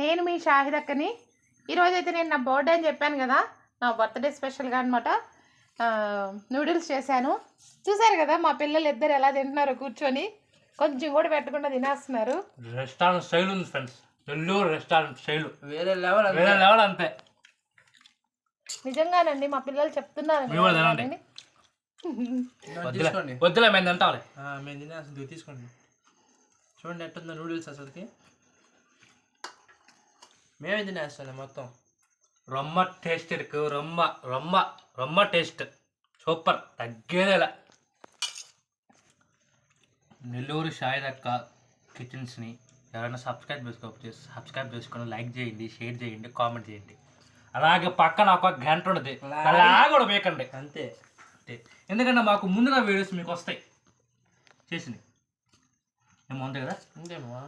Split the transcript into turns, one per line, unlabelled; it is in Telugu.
నేను మీ షాహిదక్కని. ఈరోజు అయితే నేను నా బర్త్డే అని చెప్పాను కదా, నా బర్త్డే స్పెషల్గా అనమాట నూడిల్స్ చేశాను. చూసారు కదా మా పిల్లలు ఇద్దరు ఎలా తింటున్నారు కూర్చొని, కొంచెం కూడా పెట్టకుండా తినేస్తున్నారు.
రెస్టారెంట్ స్టైల్ ఉంది ఫ్రెండ్స్, నెల్లూరు రెస్టారెంట్ స్టైల్
వేరే లెవెల్
అంతే.
నిజంగానండి మా పిల్లలు చెప్తున్నారు.
వద్దులే మేము తింటాంలే.
మేము తినేస్తుంది తీసుకోండి. చూడండి ఎట్టుందో నూడిల్స్ అసలుకి. మేమే తినేస్తాం మొత్తం.
రొమ్మ టేస్ట్ ఇருக்கு, రొమ్మ టేస్ట్ సూపర్, తగ్గేదేలా. నెల్లూరు షాహిదక్క కిచెన్స్ని ఎవరైనా సబ్స్క్రైబ్ చేసుకొని లైక్ చేయండి, షేర్ చేయండి, కామెంట్ చేయండి. అలాగే పక్కన ఒక గంట ఉంటుంది, అలా కూడా వేయకండి
అంతే.
ఎందుకంటే మాకు ముందుగా వీడియోస్ మీకు వస్తాయి చేసినవి ఏమో, అంతే కదా.
అంతేమో.